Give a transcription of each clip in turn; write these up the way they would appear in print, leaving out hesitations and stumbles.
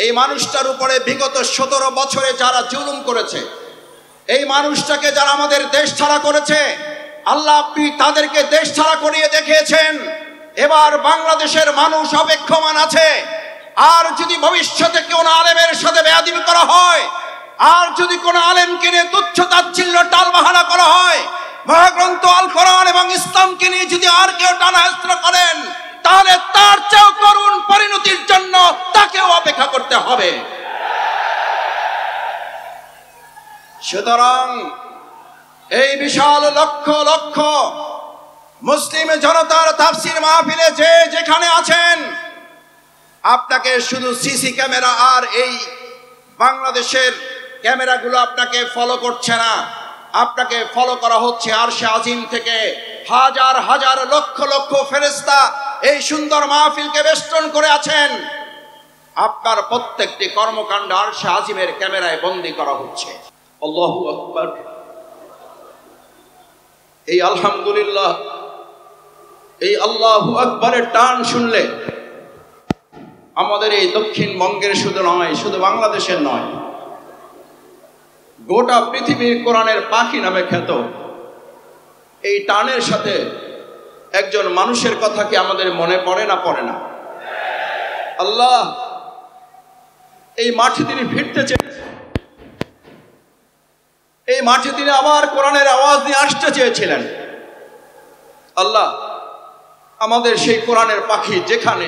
এই মানুষটার উপরে বিগত 17 বছরে যারা জুলুম করেছে, এই মানুষটাকে যারা আমাদের দেশ ছাড়া করেছে, আল্লাহ আপনি তাদেরকে দেশ ছাড়া করিয়ে দেখিয়েছেন। এবার বাংলাদেশের মানুষ অপেক্ষমান আছে। আর যদি ভবিষ্যতে কোন আলেমের সাথে বেয়াদবি করা হয়, আর যদি কোন আলেমকে নিয়ে তুচ্ছ তাচ্ছিল্য টালবাহানা করা হয়, মহাগ্রন্থ আল কোরআন এবং ইসলামকে নিয়ে যদি আর কেউ টানাহেস্র করেন, তাহলে তার চেয়েও করুণ পরিণতির জন্য তাকেও অপেক্ষা করতে হবে। সুতরাং এই বিশাল লক্ষ লক্ষ মুসলিম জনতার তাফসীর মাহফিলে যে যেখানে আছেন, আপনাকে শুধু সিসি ক্যামেরা আর এই বাংলাদেশের ক্যামেরাগুলো আপনাকে ফলো করছে না, আপনাকে ফলো করা হচ্ছে আরশে আজিম থেকে। হাজার হাজার লক্ষ লক্ষ ফেরেশতা এই সুন্দর মাহফিলকে বেষ্টন করে আছেন। আপনার প্রত্যেকটি কর্মকাণ্ড আরশে আজিমের ক্যামেরায় বন্দী করা হচ্ছে। আল্লাহু আকবার। এই আলহামদুলিল্লাহ, এই আল্লাহু আকবারের টান শুনলে আমাদের এই দক্ষিণবঙ্গের শুধু নয়, শুধু বাংলাদেশের নয়, গোটা পৃথিবীর কোরআনের পাখি নামে খ্যাত এই টানের সাথে একজন মানুষের কথা কি আমাদের মনে পড়ে না? পড়ে না? আল্লাহ এই মাঠে তিনি ফিরতে চেয়েছেন, এই মাঠে তিনি আবার কোরআনের আওয়াজ নিয়ে আসতে চেয়েছিলেন। আল্লাহ আমাদের সেই কোরআনের পাখি যেখানে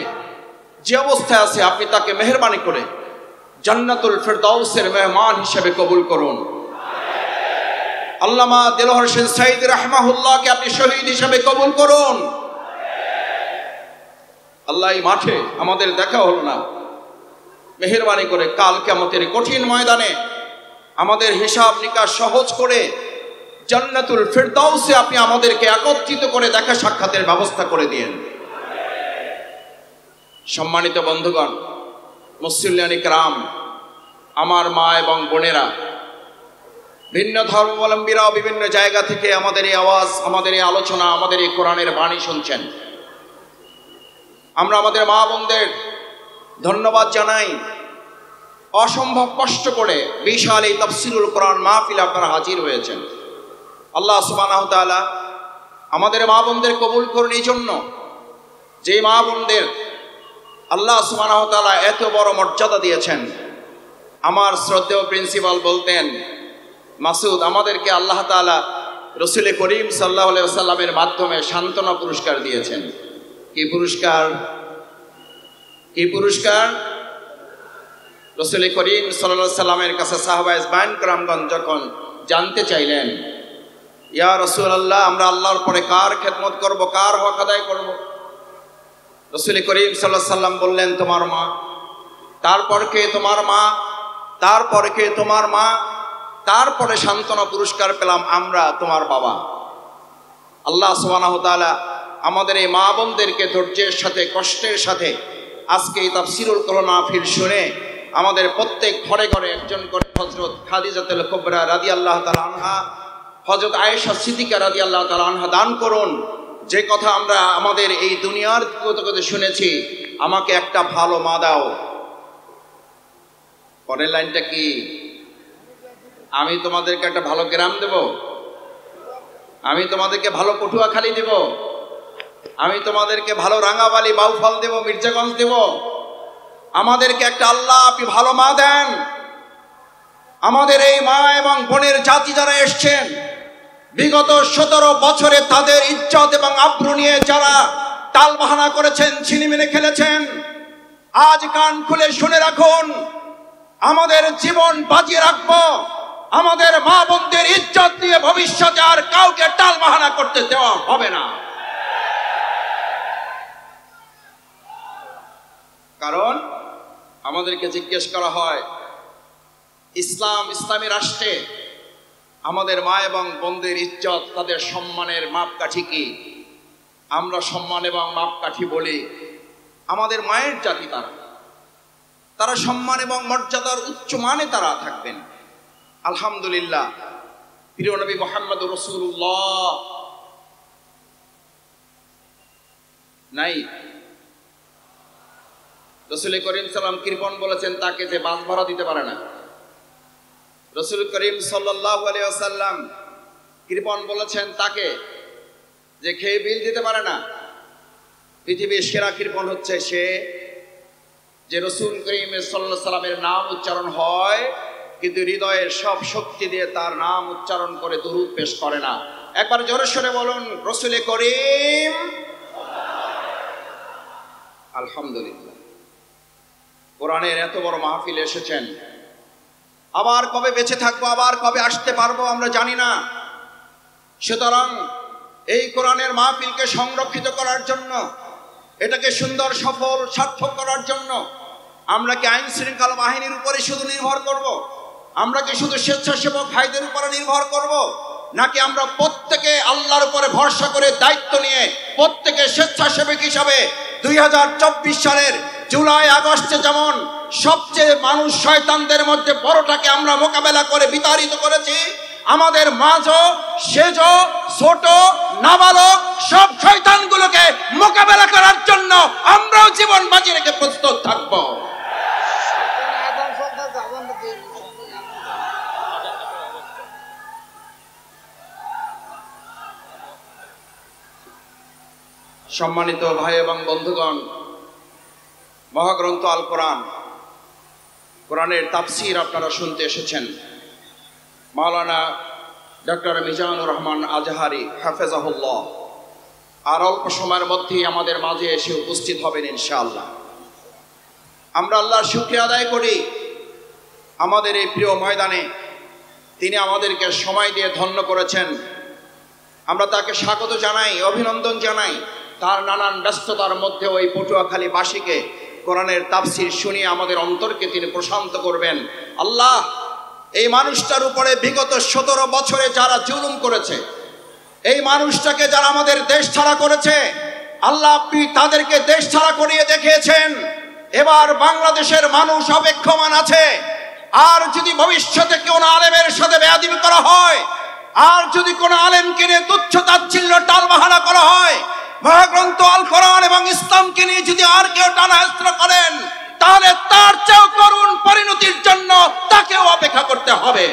যে অবস্থায় আছে, আপনি তাকে মেহেরবানি করে জান্নাতুল ফেরদাউসের মেহমান হিসেবে কবুল করুন। আল্লামা দেলোয়ার হোসেন সাঈদী রাহমাহুল্লাহকে আপনি শহীদ হিসেবে কবুল করুন। আল্লাহ এই মাঠে আমাদের দেখা হলো না, মেহেরবানি করে কাল কিয়ামতের কঠিন ময়দানে আমাদের হিসাব নিকাশ সহজ করে জান্নাতুল ফেরদাউসে আপনি আমাদেরকে একত্রিত করে দেখা সাক্ষাতের ব্যবস্থা করে দিয়েন। সম্মানিত বন্ধুগণ, মুসল্লিয়ান ইকরাম, আমার মা এবং বোনেরা, ভিন্ন ধর্মাবলম্বীরাও বিভিন্ন জায়গা থেকে আমাদের এই আওয়াজ, আমাদের এই আলোচনা, আমাদের এই কোরআনের বাণী শুনছেন। আমরা আমাদের মা বোনদের ধন্যবাদ জানাই। অসম্ভব কষ্ট করে বিশাল এই তাফসীরুল কোরআন মাহফিলে আপনারা হাজির হয়েছেন। আল্লাহ সুবহানাহু ওয়া তাআলা আমাদের মা বোনদের কবুল করুন। এই জন্য যে মা বোনদের আল্লাহ সুবহানাহু ওয়া তাআলা এত বড় মর্যাদা দিয়েছেন। আমার শ্রদ্ধেয় প্রিন্সিপাল বলতেন, মাসুদ, আমাদেরকে আল্লাহ তাআলা রাসূল করিম সাল্লাল্লাহু আলাইহি ওয়াসাল্লামের মাধ্যমে সান্ত্বনা পুরস্কার দিয়েছেন। কি পুরস্কার? কি পুরস্কার? রাসূল করিম সাল্লাল্লাহু আলাইহি ওয়াসাল্লামের কাছে সাহাবায়ে ইজমাইন کرامগণ যখন জানতে চাইলেন, ইয়া রাসূলুল্লাহ, আমরা আল্লাহর পরে কার খেদমত করব, কার হক আদায় করব? রাসূল করিম সাল্লাল্লাহু আলাইহি ওয়াসাল্লাম বললেন, তোমার মা। তারপর কে? তোমার মা। তারপরে কে? তোমার মা। তারপরে সান্ত্বনা পুরস্কার পেলাম আমরা, তোমার বাবা। আল্লাহ সুবহানাহু ওয়া তাআলা আমাদের এই মা বোনদেরকে ধৈর্যের সাথে, কষ্টের সাথে আজকে এই তাফসীরুল কোরআন মাহফিল শুনে আমাদের প্রত্যেক ঘরে ঘরে একজন করে হযরত খাদিজাতুল কুবরা রাদিয়াল্লাহু তাআলা আনহা, হযরত আয়েশা সিদ্দিকা রাদিয়াল্লাহু তাআলা আনহা দান করুন। যে কথা আমরা আমাদের এই দুনিয়ার কথা শুনেছি, আমাকে একটা ভালো মা দাও। পরের লাইনটা কি? আমি তোমাদেরকে একটা ভালো গ্রাম দেব, আমি তোমাদেরকে ভালো পটুয়াখালী দেব, আমি তোমাদেরকে ভালো রাঙ্গাবালি, বাউফল দেব, মির্জাগঞ্জ দেব। আমাদেরকে একটা আল্লাহ আপনি ভালো মা দেন। আমাদের এই মা এবং বোনের জাতি যারা এসছেন, বিগত 17 বছরে তাদের ইজ্জত এবং আব্রু নিয়ে যারা টালবাহানা করেছেন, ছিনিমিনি খেলেছেন, আজ কান খুলে শুনে রাখুন, আমাদের জীবন বাজিয়ে রাখবো। আমাদের মা বোনদের ইজ্জত দিয়ে ভবিষ্যতে আর কাউকে টালবাহানা করতে দেওয়া হবে না। কারণ আমাদেরকে জিজ্ঞেস করা হয়, ইসলামী রাষ্ট্রে আমাদের মা এবং বোনদের ইজ্জত, তাদের সম্মানের মাপকাঠি কি? আমরা সম্মান এবং মাপকাঠি বলি আমাদের মায়ের জাতি, তারা সম্মান এবং মর্যাদার উচ্চ মানে তারা থাকবেন। আলহামদুলিল্লাহ, প্রিয় নবী মুহাম্মদুর রাসূলুল্লাহ নাই, রসুল করিম সাল্লাম কৃপণ বলেছেন তাকে যে বাস ভাড়া দিতে পারে না। রসুল করিম সাল্লাল্লাহু আলাইহি ওয়াসাল্লাম কৃপণ বলেছেন তাকে যে খেয়ে বিল দিতে পারে না। পৃথিবীর সেরা কৃপণ হচ্ছে সে যে রসুল করিম সাল্লাল্লাহু আলাইহি সাল্লামের নাম উচ্চারণ হয় কিন্তু হৃদয়ের সব শক্তি দিয়ে তার নাম উচ্চারণ করে দুরূদ পেশ করে না। একবার জোরে সরে বলুন রসুল করিম। আলহামদুলিল্লাহ, কোরআনের এত বড় মাহফিল এসেছেন। আবার কবে বেঁচে থাকবো, আবার কবে আসতে পারবো আমরা জানি না। সুতরাং এই কোরআনের মাহফিলকে সংরক্ষিত করার জন্য, এটাকে সুন্দর সফল সার্থক করার জন্য আমরা কি আইন শৃঙ্খলা বাহিনীর উপরে শুধু নির্ভর করব? আমরা কি শুধু স্বেচ্ছাসেবক ভাইদের উপরে নির্ভর করব? নাকি আমরা প্রত্যেকে আল্লাহর উপরে ভরসা করে দায়িত্ব নিয়ে প্রত্যেকে স্বেচ্ছাসেবক হিসাবে 2024 সালের জুলাই আগস্টে যেমন সবচেয়ে মানুষ শয়তানদের মধ্যে বড়টাকে আমরা মোকাবেলা করে বিতাড়িত করেছি, আমাদের মাঝও সেজ ছোট নাবালক সব শয়তানগুলোকে মোকাবেলা করার জন্য আমরাও জীবন বাজি রেখে প্রস্তুত থাকবো। সম্মানিত ভাই এবং বন্ধুগণ, মহাগ্রন্থ আল কোরআন, কোরআনের তাফসীর আপনারা শুনতে এসেছেন। মাওলানা ডক্টর মিজানুর রহমান আজহারি হাফেজাহুল্লাহ আর অল্প সময়ের মধ্যেই আমাদের মাঝে এসে উপস্থিত হবেন ইনশাআল্লাহ। আমরা আল্লাহর শুকরিয়া আদায় করি আমাদের এই প্রিয় ময়দানে তিনি আমাদেরকে সময় দিয়ে ধন্য করেছেন। আমরা তাকে স্বাগত জানাই, অভিনন্দন জানাই। তার নানান ব্যস্ততার মধ্যে ওই পটুয়াখালীবাসীকে কোরআনের তাফসীর শুনিয়ে আমাদের অন্তরকে তিনি প্রশান্ত করবেন। আল্লাহ, এই মানুষটার উপরে বিগত 17 বছরে যারা জুলুম করেছে, এই মানুষটাকে যারা আমাদের দেশ ছাড়া করেছে, আল্লাহ আপনি তাদেরকে দেশ ছাড়া করিয়ে দেখিয়েছেন। এবার বাংলাদেশের মানুষ অপেক্ষমান আছে। আর যদি ভবিষ্যতে কোনো আলেমের সাথে বেয়াদবি করা হয়, আর যদি কোনো আলেমকে নিয়ে তুচ্ছ তাচ্ছিল্য টালবাহানা করা হয়, মহাগ্রন্থ আল কোরআন এবং ইসলামকে নিয়ে যদি আর কেউ টানাহেস্র করেন, তাহলে তার চেয়েও করুণ পরিণতির জন্য তাকেও অপেক্ষা করতে হবে।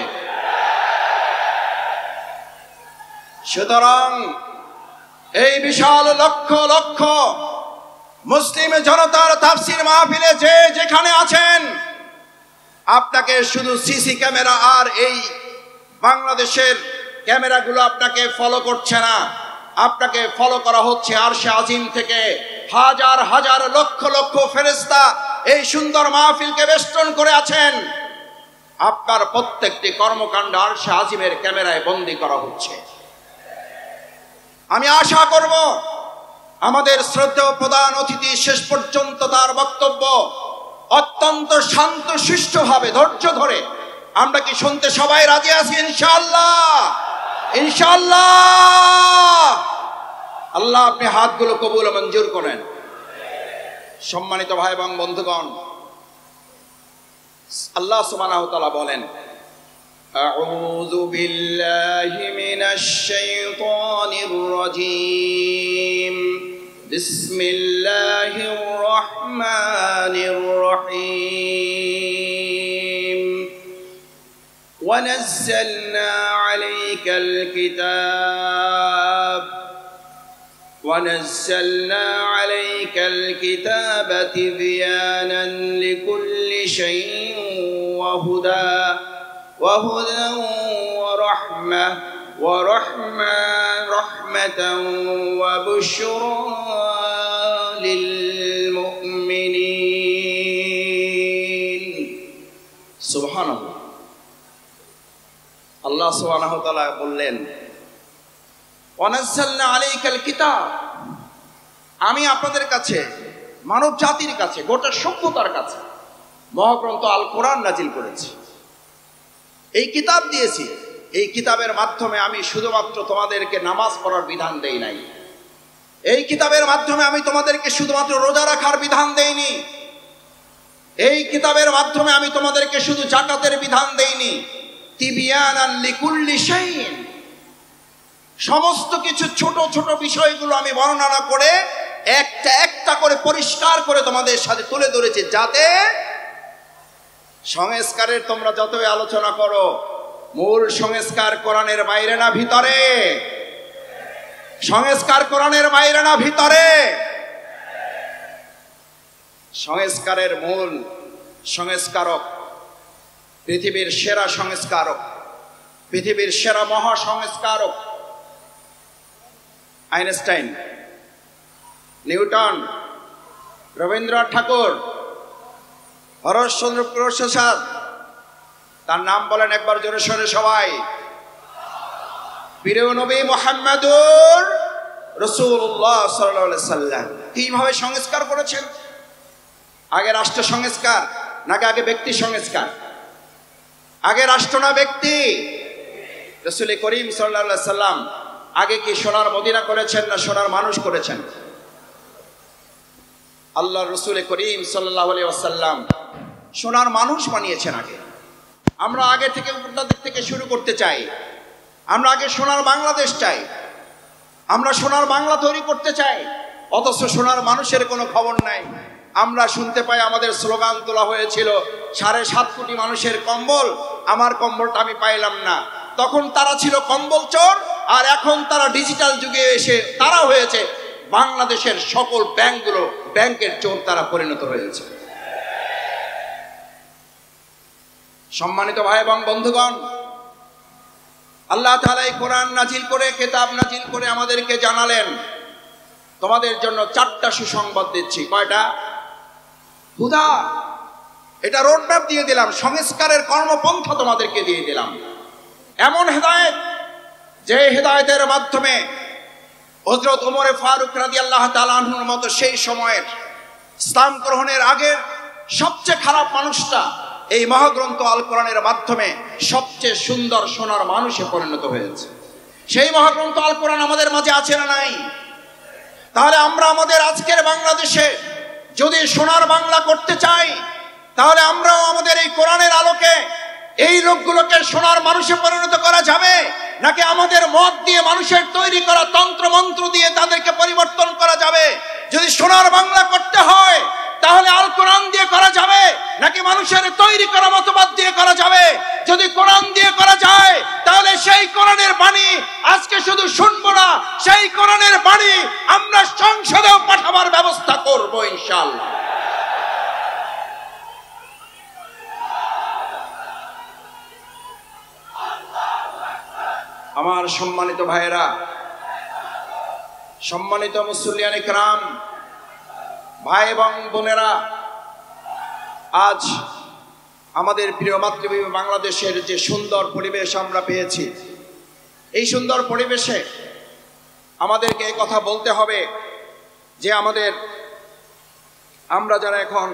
সুতরাং এই বিশাল লক্ষ লক্ষ মুসলিম জনতার তাফসীর মাহফিলে যে যেখানে আছেন, আপনাকে শুধু সিসি ক্যামেরা আর এই বাংলাদেশের ক্যামেরাগুলো আপনাকে ফলো করছে না, আপনাকে ফলো করা হচ্ছে আরশে আজিম থেকে। হাজার হাজার লক্ষ লক্ষ ফেরেশতা এই সুন্দর মাহফিলকে বেষ্টন করে আছেন। আপনার প্রত্যেকটি কর্মকাণ্ড আরশে আজিমের ক্যামেরায় বন্দী করা হচ্ছে। আমি আশা করব আমাদের শ্রদ্ধেয় প্রধান অতিথি শেষ পর্যন্ত তার বক্তব্য অত্যন্ত শান্ত শিষ্টভাবে ধৈর্য ধরে, আমরা কি শুনতে সবাই রাজি আছি? ইনশাআল্লাহ, ইনশাআল্লাহ। আল্লাহ আপনি হাতগুলো কবুল ও মঞ্জুর করেন। সম্মানিত ভাই এবং বন্ধুগণ, আল্লাহ সুবহানাহু ওয়া তাআলা বলেন, আউযু বিল্লাহি মিনাশ শাইতানির রাজীম, বিসমিল্লাহির রহমানির রহিম, ونزلنا عليك الكتاب تبيانا لكل شيء وهدى ورحمة وبشرى للمؤمنين. سبحان الله. আল্লাহ সুবহানাহু ওয়া তাআলা বললেন, ওয়ানাজ্জালনা আলাইকাল কিতাব, আমি আপনাদের কাছে, মানব জাতির কাছে, গোটা সভ্যতার কাছে মহাগ্রন্থ আল কোরআন নাজিল করেছি। এই কিতাব দিয়েছি। এই কিতাবের মাধ্যমে আমি শুধুমাত্র তোমাদেরকে নামাজ পড়ার বিধান দেই নাই। এই কিতাবের মাধ্যমে আমি তোমাদেরকে শুধুমাত্র রোজা রাখার বিধান দেইনি। এই কিতাবের মাধ্যমে আমি তোমাদেরকে শুধু যাকাতের বিধান দেইনি। তিবিয়ানান লিকুল্লি শাইইন, সমস্ত কিছু ছোট ছোট বিষয়গুলো আমি বর্ণনা করে একটা একটা করে পরিষ্কার করে তোমাদের সাথে তুলে ধরেছে, যাতে সংস্কারের তোমরা যতই আলোচনা করো, মূল সংস্কার কোরআনের বাইরে না ভিতরে? সংস্কার কোরআনের বাইরে না ভিতরে? সংস্কারের মূল সংস্কারক, পৃথিবীর সেরা সংস্কারক, পৃথিবীর সেরা মহা সংস্কারক আইনস্টাইন, নিউটন, রবীন্দ্রনাথ ঠাকুর, হরশ্চন্দ্র প্রসাদ, তার নাম বলেন একবার জোরে সোরে সবাই। প্রিয় নবী মুহাম্মদুর রাসূলুল্লাহ সাল্লাল্লাহু আলাইহি সাল্লাম কিভাবে সংস্কার করেছেন? আগে রাষ্ট্র সংস্কার নাকি আগে ব্যক্তি সংস্কার? আগে রাষ্ট্র না ব্যক্তি? রাসূল করিম সাল্লাল্লাহু আলাইহি সাল্লাম আগে কি সোনার মদিনা করেছেন না সোনার মানুষ করেছেন? আল্লাহ রাসূল করিম সাল্লাল্লাহু আলাইহি ওয়াসাল্লাম সোনার মানুষ বানিয়েছেন আগে। আমরা আগে থেকে উপরটা দিক থেকে শুরু করতে চাই। আমরা আগে সোনার বাংলাদেশ চাই, আমরা সোনার বাংলা তৈরি করতে চাই, অথচ সোনার মানুষের কোনো খবর নাই। আমরা শুনতে পাই আমাদের স্লোগান তোলা হয়েছিল 7.5 কোটি মানুষের কম্বল, আমার কম্বলটা আমি পাইলাম না। তখন তারা ছিল কম্বল চোর, আর এখন তারা ডিজিটাল যুগে এসে তারা হয়েছে বাংলাদেশের সকল ব্যাংকগুলো ব্যাংকের চোর তারা পরিণত হয়েছে। সম্মানিত ভাই এবং বন্ধুগণ, আল্লাহ তাআলা এই কোরআন নাজিল করে, কিতাব নাজিল করে আমাদেরকে জানালেন, তোমাদের জন্য 4টা সুসংবাদ দিচ্ছি। কয়টা? হুদা, এটা রোডম্যাপ দিয়ে দিলাম, সংস্কারের কর্মপন্থা তোমাদেরকে দিয়ে দিলাম। এমন হেদায়েত, যে হেদায়েতের মাধ্যমে হযরত ওমর ফারুক রাদিয়াল্লাহু তাআলা আনহুর মতো সেই সময়ের ইসলাম গ্রহণের আগের সবচেয়ে খারাপ মানুষটা এই মহাগ্রন্থ আল কোরআনের মাধ্যমে সবচেয়ে সুন্দর সোনার মানুষে পরিণত হয়েছে। সেই মহাগ্রন্থ আল কোরআন আমাদের মাঝে আছে না নাই? তাহলে আমরা আমাদের আজকের বাংলাদেশে যদি সোনার বাংলা করতে চাই, তাহলে আমরাও আমাদের এই কোরআনের আলোকে এই লোকগুলোকে সোনার মানুষে পরিণত করা যাবে, নাকি আমাদের মত দিয়ে মানুষের তৈরি করা তন্ত্র মন্ত্র দিয়ে তাদেরকে পরিবর্তন করা যাবে? যদি সোনার বাংলা করতে হয় তাহলে আল কোরআন দিয়ে করা যাবে, নাকি মানুষের তৈরি করা মতবাদ দিয়ে করা যাবে? যদি কোরআন দিয়ে করা যায় তাহলে সেই কোরআনের বাণী আজকে শুধু শুনবো না, সেই কোরআনের বাণী আমরা সংসদেও পাঠাবার ব্যবস্থা করব ইনশাআল্লাহ। আমার সম্মানিত ভাইয়েরা, সম্মানিত মুসল্লিয়ান ইকরাম, ভাই এবং বোনেরা, আজ আমাদের প্রিয় মাতৃভূমি বাংলাদেশের যে সুন্দর পরিবেশ আমরা পেয়েছি, এই সুন্দর পরিবেশে আমাদেরকে এই কথা বলতে হবে যে আমরা যারা এখন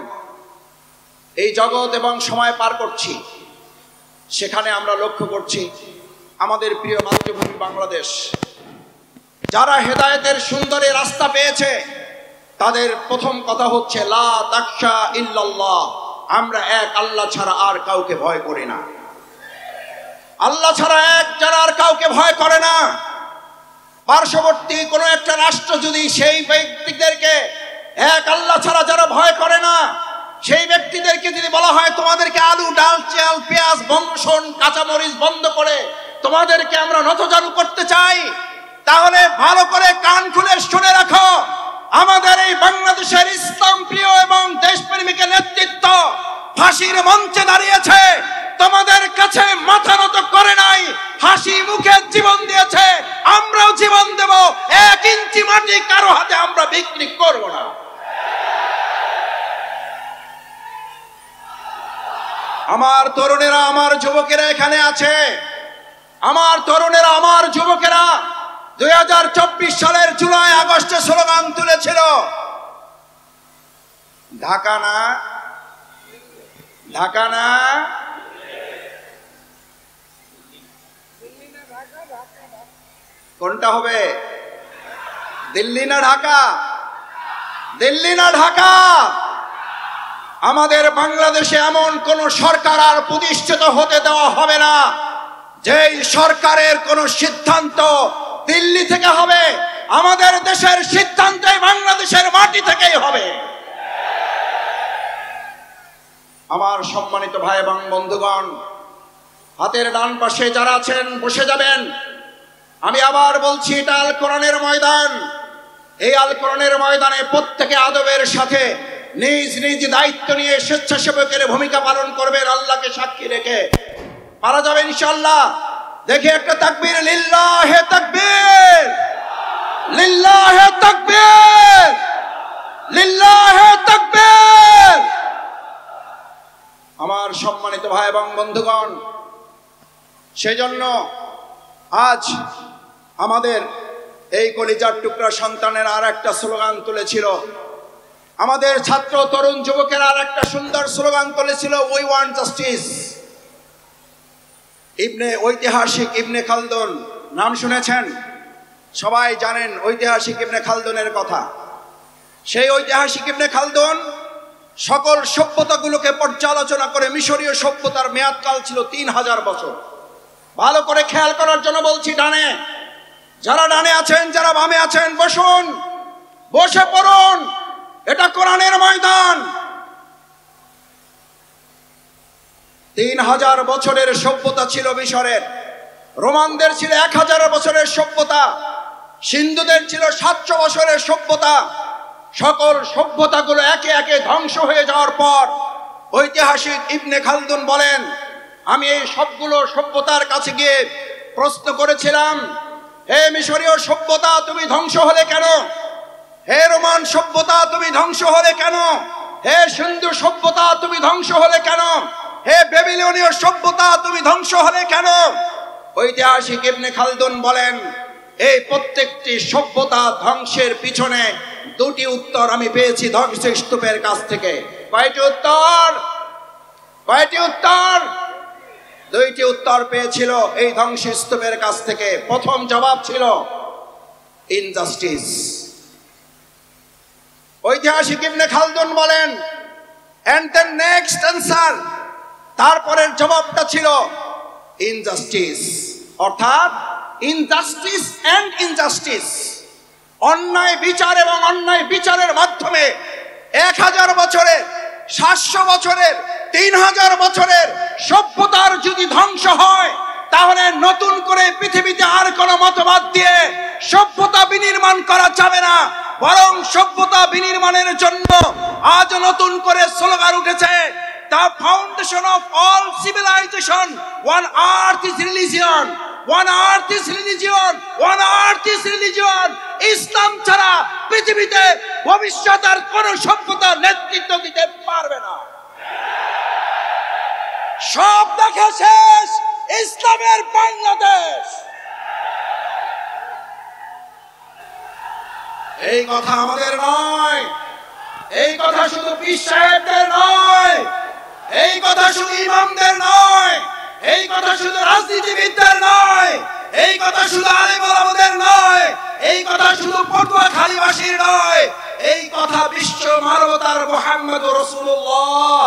এই জগৎ এবং সময় পার করছি, সেখানে আমরা লক্ষ্য করছি আমাদের প্রিয় মাতৃভূমি বাংলাদেশ যারা হেদায়েতের সুন্দরী রাস্তা পেয়েছে, তাদের প্রথম কথা হচ্ছে লা তাখশা ইল্লাল্লাহ, আমরা এক আল্লাহ ছাড়া আর কাউকে ভয় করি না। আল্লাহ ছাড়া এক যারা আর কাউকে ভয় করে না। পার্শ্ববর্তী কোনো একটা রাষ্ট্র যদি সেই ব্যক্তিদেরকে এক আল্লাহ ছাড়া যারা ভয় করে না, সেই ব্যক্তিদেরকে যদি বলা হয় তোমাদেরকে আলু, ডাল, চাল, পেঁয়াজ, রসুন, কাঁচামরিচ বন্ধ করে তোমাদেরকে আমরা নতজানু করতে চাই, তাহলে ভালো করে কান খুলে শুনে রাখো, আমাদের এই বাংলাদেশের ইসলাম প্রিয় এবং দেশপ্রেমিকের নেতৃত্ব ফাঁসির মঞ্চে দাঁড়িয়েছে, তোমাদের কাছে মাথা নত করে নাই, হাসি মুখে জীবন দিয়েছে। আমরাও জীবন দেব, 1 ইঞ্চি মাটি কারো হাতে আমরা বিক্রি করব না। আমার তরুণেরা, আমার যুবকেরা এখানে আছে, আমার তরুণেরা, আমার যুবকেরা 2024 সালের জুলাই আগস্টে স্লোগান তুলেছিল, ঢাকা না, ঢাকা না, কোনটা হবে? দিল্লি না ঢাকা? দিল্লি না ঢাকা? আমাদের বাংলাদেশে এমন কোন সরকার আর প্রতিষ্ঠিত হতে দেওয়া হবে না যেই সরকারের কোন সিদ্ধান্ত দিল্লি থেকে হবে, আমাদের দেশের সিদ্ধান্তে বাংলাদেশের মাটি থেকেই হবে। আমার সম্মানিত ভাই এবং বন্ধুগণ, হাতের ডান পাশে যারা আছেন বসে যাবেন। আমি আবার বলছি, এটা আল কোরআনের ময়দান। এই আল কোরআনের ময়দানে প্রত্যেকে আদবের সাথে নিজ নিজ দায়িত্ব নিয়ে স্বেচ্ছাসেবকের ভূমিকা পালন করবেন, আল্লাহকে সাক্ষী রেখে। পারা যাবে ইনশাআল্লাহ। দেখি একটা তাকবীর, লিল্লাহে তাকবীর, লিল্লাহে তাকবীর, লিল্লাহে তাকবীর। আমার সম্মানিত ভাই এবং বন্ধুগণ, সেজন্য আজ আমাদের এই কলিজার টুকরা সন্তানের আর একটা স্লোগান তুলেছিল, আমাদের ছাত্র তরুণ যুবকের আর একটা সুন্দর স্লোগান তুলেছিল, উই ওয়ান্ট জাস্টিস। ঐতিহাসিক ইবনে খালদুন নাম শুনেছেন, সবাই জানেন ঐতিহাসিক ইবনে খালদুনের কথা। সেই ঐতিহাসিক ইবনে খালদুন সকল সভ্যতাগুলোকে পর্যালোচনা করে, মিশরীয় সভ্যতার মেয়াদকাল ছিল 3000 বছর। ভালো করে খেয়াল করার জন্য বলছি, ডানে যারা ডানে আছেন, যারা বামে আছেন, বসুন, বসে পড়ুন, এটা কোরআনের ময়দান। 3000 বছরের সভ্যতা ছিল মিশরের, রোমানদের ছিল 1000 বছরের সভ্যতা, সিন্ধুদের ছিল 700 বছরের সভ্যতা। সকল সভ্যতাগুলো একে একে ধ্বংস হয়ে যাওয়ার পর ঐতিহাসিক ইবনে খালদুন বলেন, আমি এই সবগুলো সভ্যতার কাছে গিয়ে প্রশ্ন করেছিলাম, হে মিশরীয় সভ্যতা তুমি ধ্বংস হলে কেন? হে রোমান সভ্যতা তুমি ধ্বংস হলে কেন? হে সিন্ধু সভ্যতা তুমি ধ্বংস হলে কেন? হে বেবিলনীয় সভ্যতা তুমি ধ্বংস হলে কেন? ঐতিহাসিক ইবনে খালদুন বলেন, এই প্রত্যেকটি সভ্যতা ধ্বংসের পিছনে দুটি উত্তর আমি পেয়েছি ধ্বংসস্তূপের কাছ থেকে। কয়টি উত্তর? কয়টি উত্তর? দুইটি উত্তর পেয়েছিল এই ধ্বংসস্তূপের কাছ থেকে। প্রথম জবাব ছিল ইনজাস্টিস। ঐতিহাসিক ইবনে খালদুন বলেন, এন্ড দ্য নেক্সট অ্যান্সার, তারপরের জবাবটা ছিল ইনজাস্টিস, অর্থাৎ ইনজাস্টিস এন্ড ইনজাস্টিস, অন্যায় বিচার এবং অন্যায় বিচারের মাধ্যমে 1000 বছরের, 700 বছরের, 3000 বছরের সভ্যতার যদি ধ্বংস হয়, তাহলে নতুন করে পৃথিবীতে আর কোনো মতবাদ দিয়ে সভ্যতা বিনির্মাণ করা যাবে না। বরং সভ্যতা বিনির্মাণের জন্য আজ নতুন করে স্লোগান উঠেছে, the foundation of all civilization, one earth is religion, one earth is religion, one earth is religion। ইসলাম ছাড়া পৃথিবীতে ভবিষ্যতের কোন সভ্যতা নেতৃত্ব দিতে পারবে না। সব দেখা শেষ, ইসলামের বাংলাদেশ। এই কথা আমাদের নয়, এই কথা শুধু পীর সাহেবদের নয়, এই কথা শুধু ইমামদের নয়, এই কথা শুধু রাজনীতিবিদদের নয়, এই কথা শুধু আলেম ওলামাদের নয়, এই কথা শুধু পটুয়াখালীবাসীর নয়, এই কথা বিশ্ব মানবতার মুহাম্মদুর রাসূলুল্লাহ।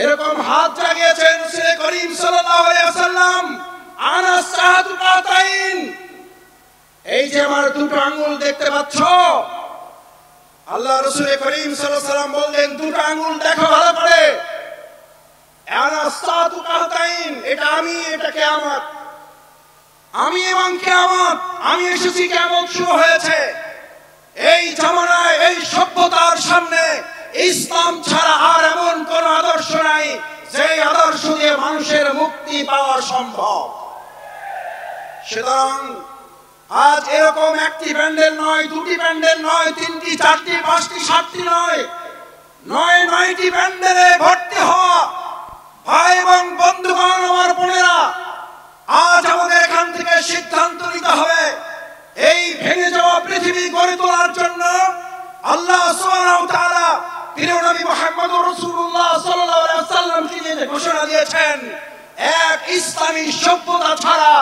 এরকম হাত জাগিয়েছেন রাসূল করিম সাল্লাল্লাহু আলাইহি ওয়াসাল্লাম, আনা সাহাতু কাতাইন, এই যে আমার দুটো আঙ্গুল দেখতে পাচ্ছ, আল্লাহ রাসূল করিম সাল্লাল্লাহু আলাইহি ওয়াসাল্লাম বললেন, দুটো আঙ্গুল দেখো ভালো করে, আনা সাহাতু কাতাইন, এটা আমি, এটা কিয়ামত, আমি এবং কিয়ামত, আমি এসেছি, কিয়ামত শুরু হয়েছে। এই জামানায় এই সভ্যতার সামনে ইসলাম ছাড়া আর এমন কোন আদর্শ নাই যে আদর্শ দিয়ে মানুষের মুক্তি পাওয়া সম্ভব। সুতরাং আজ এরকম একটি প্যান্ডেল নয়, দুটি প্যান্ডেল নয়, 3টি, 4টি, 5টি, 7টি নয়, 9টি প্যান্ডেলে ভর্তি হওয়া ভাই এবং বন্ধুগণ, আমার বোনেরা, আজ আমাদের এখান থেকে সিদ্ধান্ত নিতে হবে, এই ভেঙে যাওয়া পৃথিবী গড়ে তোলার জন্য আল্লাহ সুবহানাহু ওয়া তাআলা প্রিয় নবী মুহাম্মদুর রাসূলুল্লাহ সাল্লাল্লাহু আলাইহি ওয়াসাল্লামকে নিয়ে ঘোষণা দিয়েছেন, এক ইসলামী সভ্যতা ছাড়া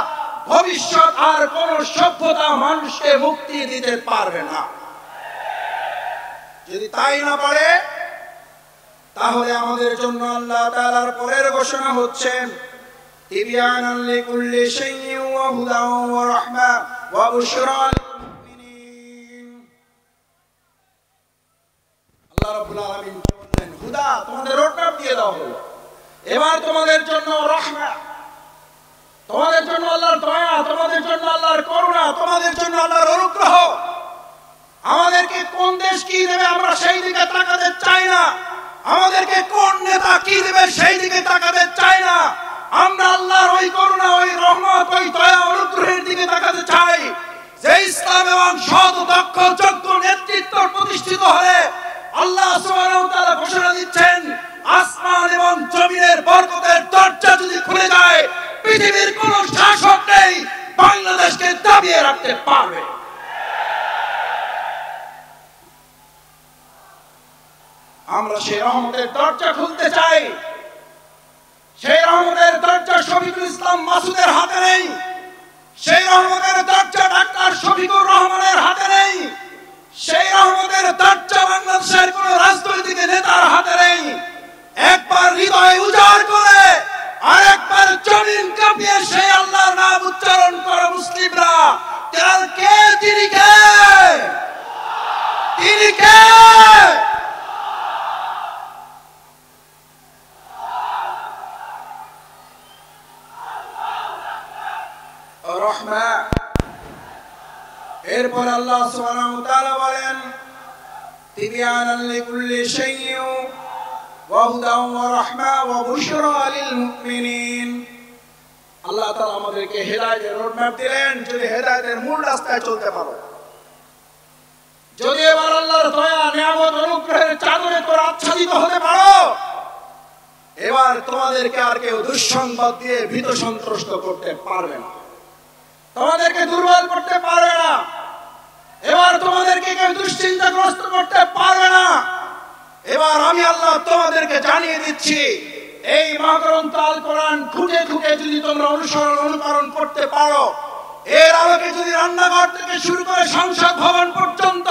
ভবিষ্যৎ আর কোন সভ্যতা মানুষকে মুক্তি দিতে পারবে না। যদি তাই না পারে, তাহলে আমাদের জন্য আল্লাহ তাআলার পরের ঘোষণা হচ্ছে, তিবিয়ানান লিকুল্লি শাইইন ওয়া হুদান ওয়া রাহমা ওয়া বুশরা লিল মুমিনিন। আল্লাহ রাব্বুল আলামিন বললেন হুদা, তোমাদের রোডম্যাপ দিয়ে দাও হলো। এবার তোমাদের জন্য রহমত, তোমাদের জন্য আল্লাহর দয়া, তোমাদের জন্য আল্লাহর করুণা, তোমাদের জন্য আল্লাহর অনুগ্রহ। আমাদেরকে কোন দেশ কি দেবে আমরা সেই দিকে তাকাতে চাই না, আমাদেরকে কোন নেতা কি দেবে সেই দিকে তাকাতে চাই না। আমরা আল্লাহর ওই করুণা, ওই রহমত, ওই দয়া, অনুগ্রহের দিকে তাকাতে চাই যে ইসলাম এবং সৎ, দক্ষ, যোগ্য নেতৃত্ব প্রতিষ্ঠিত হলে আল্লাহ সুবহানাহু ওয়া তাআলা ঘোষণা দিচ্ছেন আসমান এবং জমিনের বরকতের দরজা যদি খুলে যায়, পৃথিবীর কোন শাসক নেই বাংলাদেশকে দাবিয়ে রাখতে পারবে। আমরা সেই রহমতের দরজা খুলতে চাই। সেই রহমতের দরজা শফিকুল ইসলাম মাসুদের হাতে নেই, সেই রহমতের দরজা ডাক্তার শফিকুর রহমানের হাতে নেই, সেই রহমতের দরজা বাংলাদেশের কোন রাজনৈতিক নেতার হাতে নেই। একবার হৃদয় উজাড় করে আর একবার জমিন কাঁপিয়ে সেই আল্লাহর নাম উচ্চারণ করে মুসলিমরা, কে তিনি কে, তিনি কে। এরপর আল্লাহ সুবহানাহু ওয়া তাআলা বলেন তিবিয়ানান লিকুল্লি শাইইন ওয়া হুদান ওয়া রাহমা ওয়া বুশরা লিল মুমিনিন। আল্লাহ তাআলা আমাদেরকে হেদায়েতের রোডম্যাপ দিলেন। যদি হেদায়েতের মূল রাস্তায় চলতে পারো, যদি এবার আল্লাহর দয়া, নিয়ামত, অনুগ্রহের চাদরে তোমরা আচ্ছাদিত হতে পারো, এবার তোমাদেরকে আর কেউ দুঃসংবাদ দিয়ে ভীত সন্ত্রস্ত করতে পারবে না, তোমাদেরকে দুর্বল করতে পারবে না, এবার তোমাদেরকে কেউ দুশ্চিন্তাগ্রস্ত করতে পারবে না। এবার আমি আল্লাহ তোমাদেরকে জানিয়ে দিচ্ছি, এই মহাগ্রন্থ আল কোরআন খুঁটে খুঁটে যদি তোমরা অনুকরণ করতে পারো, এর আলোকে যদি রান্নাঘর থেকে শুরু করে সংসদ ভবন পর্যন্ত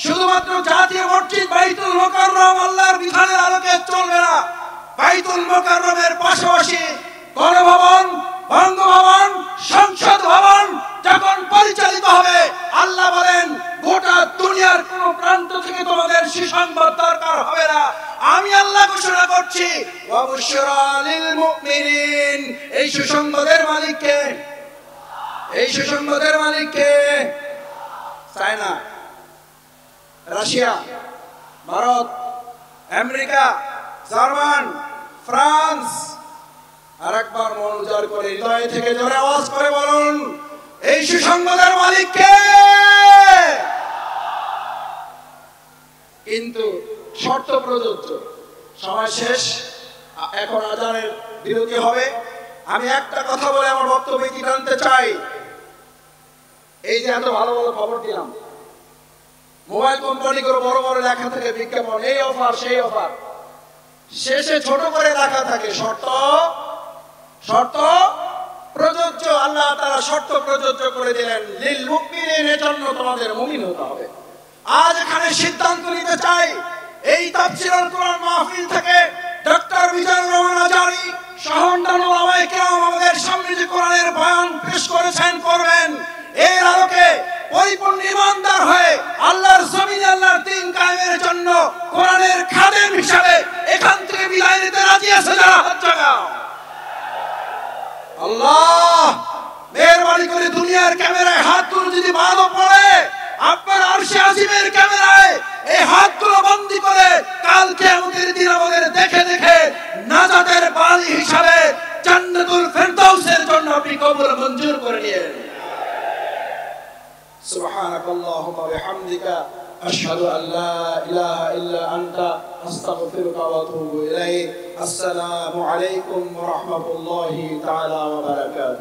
শুধুমাত্র জাতীয় মসজিদ বাইতুল মুকাররম আল্লাহর বিধানের আলোকে চলবে না, বাইতুল মুকাররমের পাশাপাশি গণভবন, বঙ্গভবন, সংসদ ভবন যখন পরিচালিত হবে, আল্লাহ বলেন গোটা দুনিয়ার কোন প্রান্ত থেকে তোমাদের সুসংবাদ দরকার হবে না। আমি আল্লাহ ঘোষণা করছি ওয়া বুশরা লিল মুমিনিন। এই সুসংবাদের মালিক কে? এই সুসংবাদের মালিক কে? China, Russia, Bharat, America, German, France. আর একবার মন উজাড় করে হৃদয় থেকে জোরে আওয়াজ করে বলুন, এই সুসংবাদের মালিক কে? কিন্তু শর্ত প্রযোজ্য। সময় শেষ, এখন আজানের বিরতি হবে। আমি একটা কথা বলে আমার বক্তব্য কি জানতে চাই। এই যে এত ভালো ভালো খবর দিলাম, মোবাইল কোম্পানি করে বড় বড় লেখা থাকে বিজ্ঞাপন, এই অফার সেই অফার, শেষে ছোট করে লেখা থাকে শর্ত, শর্ত প্রযোজ্য। আল্লাহ তাআলা শর্ত প্রযোজ্য করে দিলেন লিল মুমিনিন, এর জন্য তোমাদের মুমিন হতে হবে। আজ এখানে সিদ্ধান্ত নিতে চাই, এই তাফসীরুল কোরআন মাহফিল থেকে ডক্টর মিজানুর রহমান আজারী সহ অন্যান্য ওলামায়ে কেরাম আমাদের সামনে যে কোরআনের বয়ান পেশ করেছেন, করবেন, এর আলোকে পরিপূর্ণ ঈমানদার হয়ে আল্লাহর জমিনে আল্লাহর দ্বীন কায়েমের জন্য কোরআনের খাদেম হিসাবে এখান থেকে বিদায় নিতে রাজি আছে যারা? হাত জাগাও। আল্লাহ মেহেরবানি করে দুনিয়ার ক্যামেরায় হাতগুলো যদি বাঁধো পড়ে, আপনার আরশে আজিমের ক্যামেরায় এই হাতগুলো বন্দী করে কাল কিয়ামতের দিন আমাদের দেখে দেখে নাজাতের বাণী হিসাবে জান্নাতুল ফেরদাউসের জন্য আপনি কবুল মঞ্জুর করে নিয়েন। সুবহানাকাল্লাহুম্মা ওয়া বিহামদিকা আশহাদু আল লা ইলাহা ইল্লা আনতা আস্তাগফিরুকা ওয়া আতুবু ইলাইক। আসসালামু আলাইকুম ওয়া রাহমাতুল্লাহি তাআলা ওয়া বারাকাতুহু।